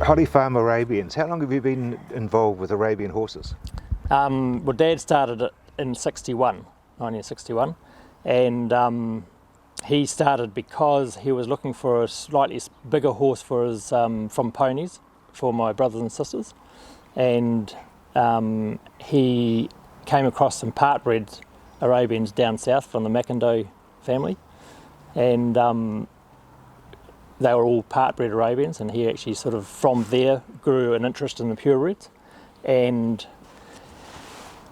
Holly Farm Arabians. How long have you been involved with Arabian horses? Well, Dad started it in 1961, and he started because he was looking for a slightly bigger horse for his from ponies for my brothers and sisters, and he came across some part-bred Arabians down south from the McIndoe family, and they were all part-bred Arabians, and he actually sort of from there grew an interest in the purebreds. And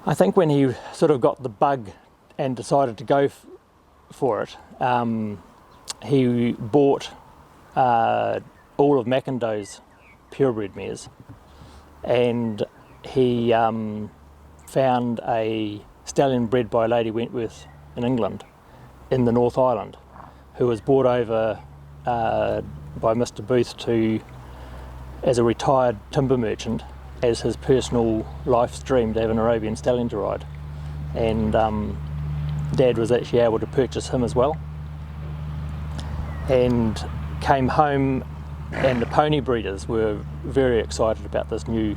I think when he sort of got the bug and decided to go for it, he bought all of McIndoe's purebred mares, and he found a stallion bred by Lady Wentworth in England, in the North Island, who was brought over by Mr. Booth as a retired timber merchant, as his personal life's dream to have an Arabian stallion to ride. And Dad was actually able to purchase him as well, and came home, and the pony breeders were very excited about this new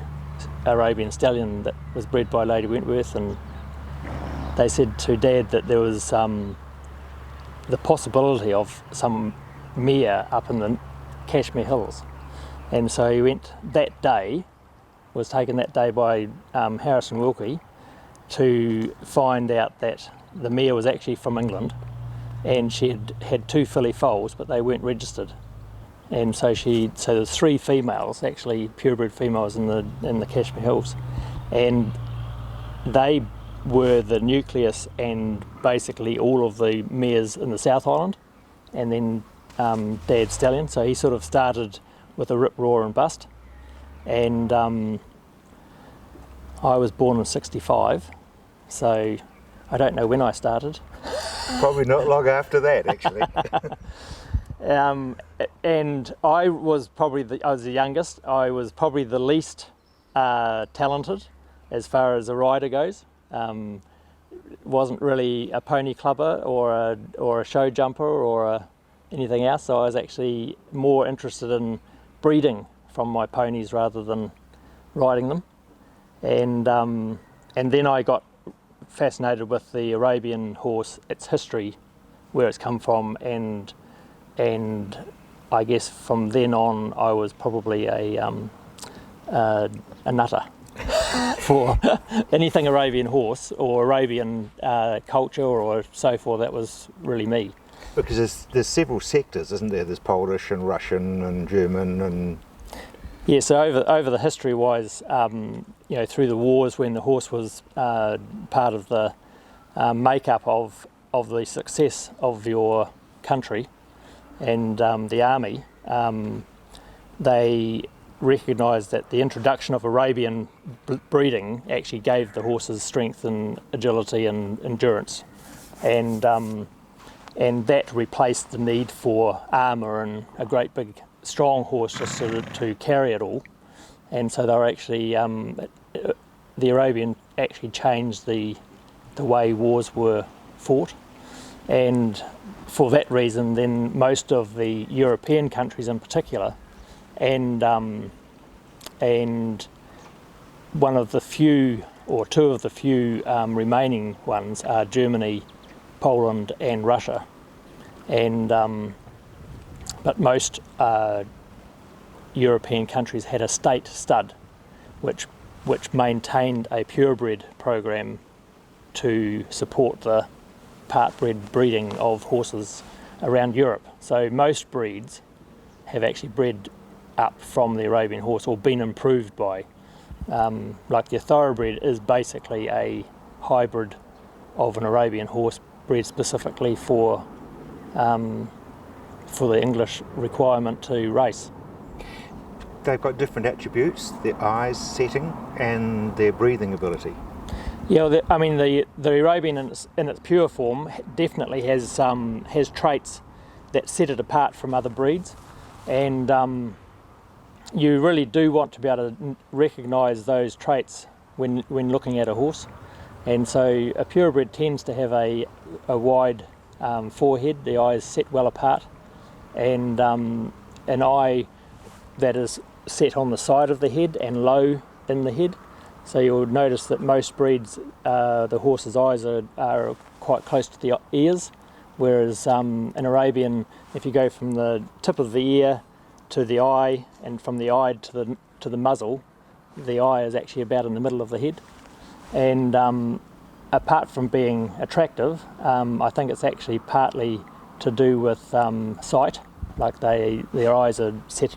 Arabian stallion that was bred by Lady Wentworth, and they said to Dad that there was the possibility of some mare up in the Cashmere Hills. And so he went that day, was taken that day by Harrison Wilkie to find out that the mare was actually from England, and she had 2 filly foals, but they weren't registered. And so there's 3 females, actually purebred females in the Cashmere Hills, and they were the nucleus and basically all of the mares in the South Island, and then Dad's stallion. So he sort of started with a rip, roar and bust, and I was born in 65, so I don't know when I started. Probably not long after that, actually. And I was the youngest. I was probably the least talented as far as a rider goes. Wasn't really a pony clubber or a show jumper or anything else. So I was actually more interested in breeding from my ponies rather than riding them. And then I got fascinated with the Arabian horse, its history, where it's come from, and I guess from then on I was probably a nutter for anything Arabian horse or Arabian culture or so forth. That was really me. Because there's several sectors, isn't there? There's Polish and Russian and German and... Yeah, so over the history-wise, through the wars, when the horse was part of the makeup of the success of your country and the army, they recognised that the introduction of Arabian breeding actually gave the horses strength and agility and endurance, and that replaced the need for armour and a great big strong horse just to carry it all. And so they were actually the Arabian actually changed the way wars were fought, and for that reason then most of the European countries in particular, and one of the few or 2 of the few remaining ones are Germany, Poland and Russia, and but most European countries had a state stud which maintained a purebred program to support the part-bred breeding of horses around Europe. So most breeds have actually bred up from the Arabian horse or been improved by. Like the thoroughbred is basically a hybrid of an Arabian horse bred specifically for the English requirement to race. They've got different attributes, their eyes setting and their breathing ability. Yeah, the Arabian in its pure form definitely has traits that set it apart from other breeds, and you really do want to be able to recognise those traits when looking at a horse. And so a purebred tends to have a wide forehead, the eyes set well apart, and an eye that is set on the side of the head and low in the head. So you'll notice that most breeds, the horse's eyes are quite close to the ears, whereas in Arabian, if you go from the tip of the ear to the eye, and from the eye to the muzzle, the eye is actually about in the middle of the head. And apart from being attractive, I think it's actually partly to do with sight, like their eyes are set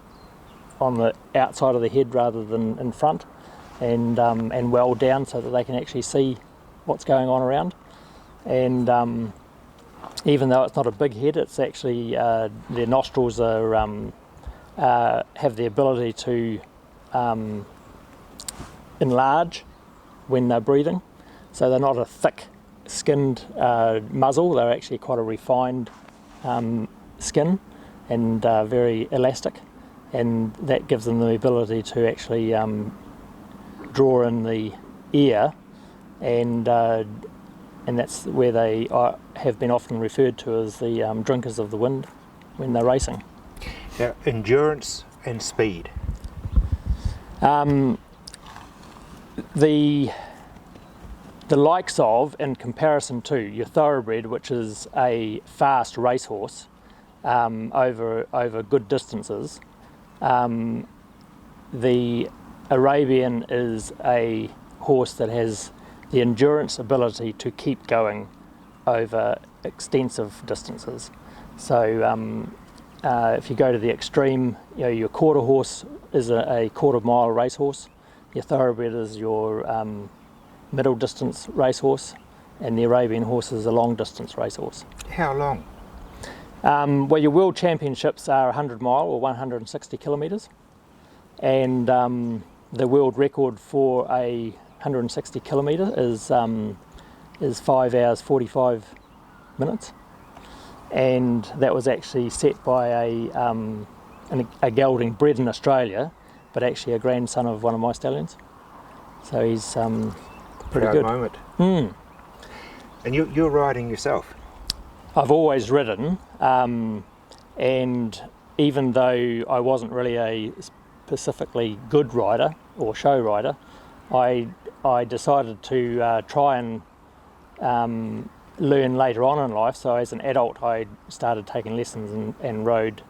on the outside of the head rather than in front, and well down so that they can actually see what's going on around. And even though it's not a big head, it's actually their nostrils are have the ability to enlarge when they're breathing. So they're not a thick-skinned muzzle, they're actually quite a refined skin and very elastic, and that gives them the ability to actually draw in the ear, and that's where they have been often referred to as the drinkers of the wind when they're racing. Now, endurance and speed. The likes of, in comparison to your thoroughbred, which is a fast racehorse over good distances, the Arabian is a horse that has the endurance ability to keep going over extensive distances. So if you go to the extreme, your quarter horse is a quarter mile racehorse, your thoroughbred is your middle distance racehorse, and the Arabian horse is a long distance racehorse. How long? Well, your world championships are 100 mile or 160 kilometres, and the world record for a 160 kilometre is 5 hours 45 minutes, and that was actually set by a gelding bred in Australia, but actually a grandson of one of my stallions. So he's pretty Proud good. moment. Mm. And you're riding yourself? I've always ridden, and even though I wasn't really a specifically good rider or show rider, I decided to try and learn later on in life. So as an adult, I started taking lessons and rode,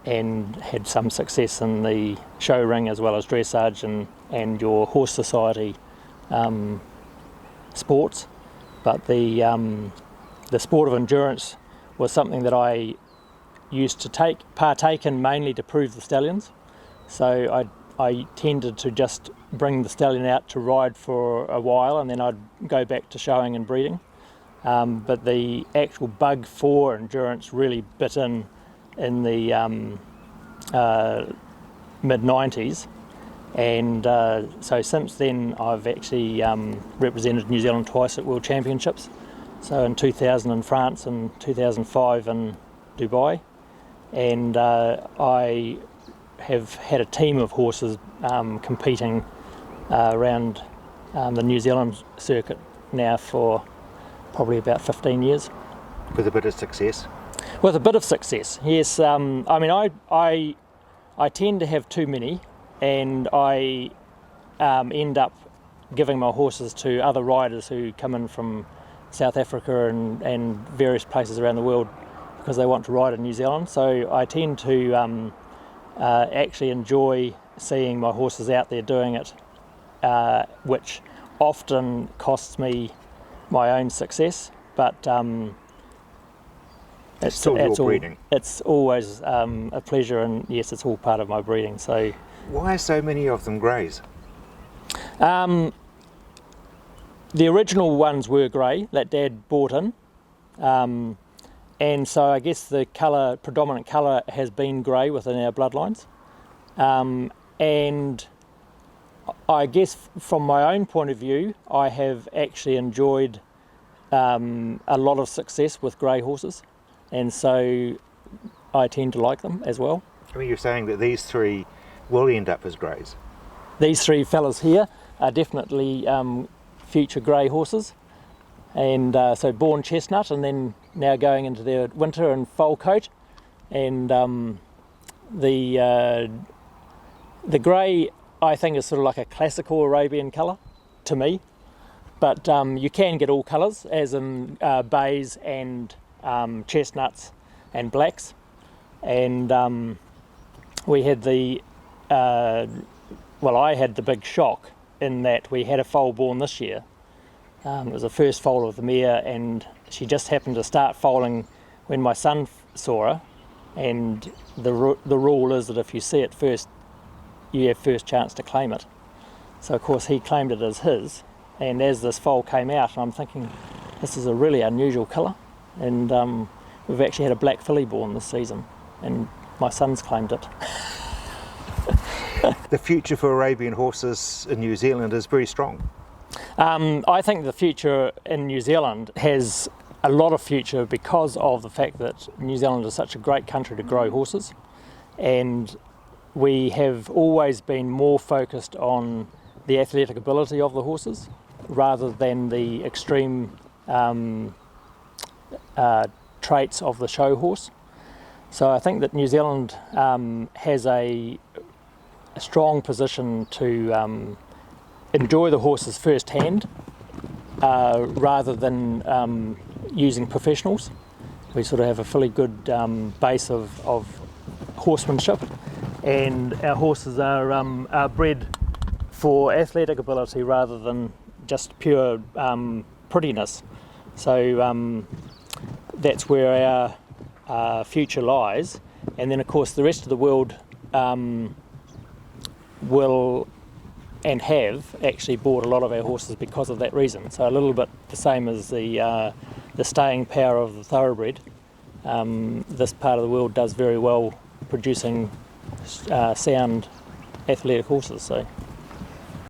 and had some success in the show ring as well as dressage and your horse society sports. But the sport of endurance was something that I used to partake in mainly to prove the stallions. So I tended to just bring the stallion out to ride for a while, and then I'd go back to showing and breeding. But the actual bug for endurance really bit in the mid-90s, and so since then I've actually represented New Zealand twice at World Championships, so in 2000 in France and 2005 in Dubai, and I have had a team of horses competing around the New Zealand circuit now for probably about 15 years. With a bit of success? With a bit of success, yes. I mean, I tend to have too many, and I end up giving my horses to other riders who come in from South Africa and various places around the world because they want to ride in New Zealand. So I tend to actually enjoy seeing my horses out there doing it, which often costs me my own success, but it's always a pleasure, and yes, it's all part of my breeding. So why so many of them greys? The original ones were grey that Dad bought in, and so I guess the predominant colour has been grey within our bloodlines, and I guess from my own point of view, I have actually enjoyed a lot of success with grey horses, and so I tend to like them as well. I mean, you're saying that these three will end up as greys? These three fellas here are definitely future grey horses, and so born chestnut and then now going into their winter and foal coat, and the The grey, I think, is sort of like a classical Arabian colour to me, but you can get all colours, as in bays and chestnuts and blacks. And we had I had the big shock in that we had a foal born this year. It was the first foal of the mare, and she just happened to start foaling when my son saw her. And the rule is that if you see it first, you have first chance to claim it. So of course he claimed it as his, and as this foal came out, I'm thinking, this is a really unusual colour, and we've actually had a black filly born this season, and my son's claimed it. The future for Arabian horses in New Zealand is very strong. I think the future in New Zealand has a lot of future because of the fact that New Zealand is such a great country to grow horses, and we have always been more focused on the athletic ability of the horses rather than the extreme traits of the show horse. So I think that New Zealand has a strong position to enjoy the horses firsthand rather than using professionals. We sort of have a fairly good base of horsemanship, and our horses are bred for athletic ability rather than just pure prettiness. So that's where our future lies. And then of course the rest of the world will and have actually bought a lot of our horses because of that reason. So a little bit the same as the staying power of the thoroughbred. This part of the world does very well producing sound athletic horses. So